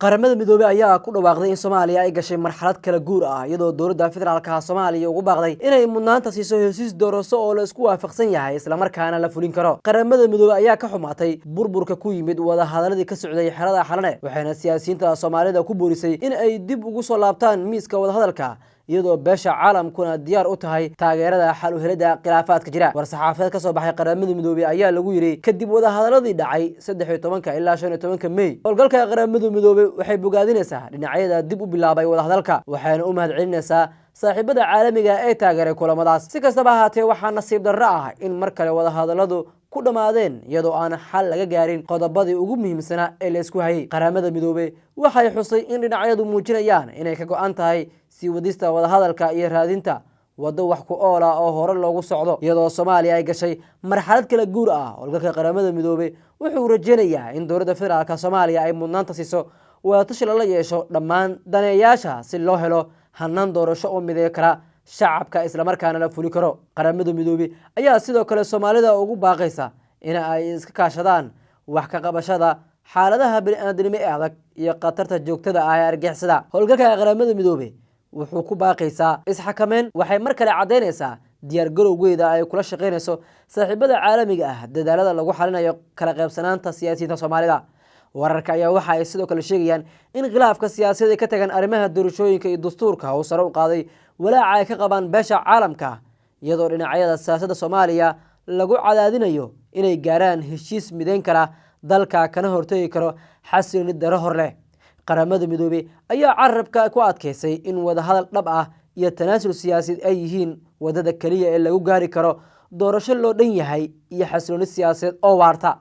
qaramada midoobay ayaa ku dhawaaqday in Soomaaliya ay gashay marxalad kala guur ah iyadoo dowladda federaalka Soomaaliya ugu baaqday inay mudnaanta siiso heshiis doorasho oo la isku waafaqsan yahay isla markaana la fulin karo. Qaramada midoobay ayaa ka xumaatay burburka ku yimid wada hadaladii ka socday xerada Xalane waxayna siyaasiyiinta Soomaalida ku boorisay in ay dib ugu soo laabtaan miiska wada hadalka iyadoo beesha caalamkuna diyaar u tahay taageerada xal u helida khilaafaadka jira. War-saxaafadeed ka soo baxay qaramada midoobay ayaa lagu yiri kadib wada hadaladii dhacay 13 ilaa 15 May howlgalka qaramada midoobay waxay bogaadinaysaa dhinacyada dib u bilaabay wada hadalka waxayna u mahadcelinaysaa saaxiibada caalamiga ee taageeray kulamadaas. Si kastaba ahaatee waxaa nasiib darro ah in mar kale wada hadaladu ku dhamaadeen iyadoo aan xal laga gaarin qodobadii ugu muhiimsanaa ee la isku hayay. Qaramada midoobay waxay xusay in dhinacyadu muujinayaan inay ka go'an tahay sii wadista wada hadalka iyo raadinta wado wax ku ool ah oo hore loogu socdo iyadoo Soomaaliya ay gashay marxalad kala guur ah. Howlgalka qaramada midoobay wuxuu rajaynayaa in dowladda federaalka Soomaaliya ay mudnaanta siiso wada tashi la yeesho dhammaan daneeyayaasha si loo helo hannaan doorasho oo mideeyo kara shacabka isla markaana la fuli karo. Qaramada midoobay ayaa sidoo kale Soomaalida ugu baaqaysa in ay iska kaashadaan wax ka qabashada xaaladaha bini'aadanimo ee adag iyo khatarta joogtada ah ee argagixisada. Howlgalka qaramada midoobay wuxuu ku baaqaysaa isxakameyn waxay mar kale cadeynaysaa diyaar garowgeeda ay kula shaqeynayso saaxiibada caalamiga ah dadaalada lagu xalinayo kala qaybsanaanta siyaasiyiinta Soomaalida. Wararka ayaa waxa ay sidoo kale sheegayaan in khilaafka siyaasadeed ka tagan arrimaha doorashooyinka iyo dastuurka uu sare u qaaday walaaca ay ka qabaan beesha caalamka iyadoo dhinacyada siyaasadda Soomaaliya lagu cadaadinayo inay gaaraan heshiis mideyn kara dalka kana hortagi karo xasilooni darro hor leh. Qaramada midoobay ayaa carabka ku adkeysay in wada hadal dhab ah iyo tanaasul siyaasadeed ay yihiin wadada kaliya ee lagu gaari karo doorasho loo dhan yahay iyo xasilooni siyaasadeed oo waarta.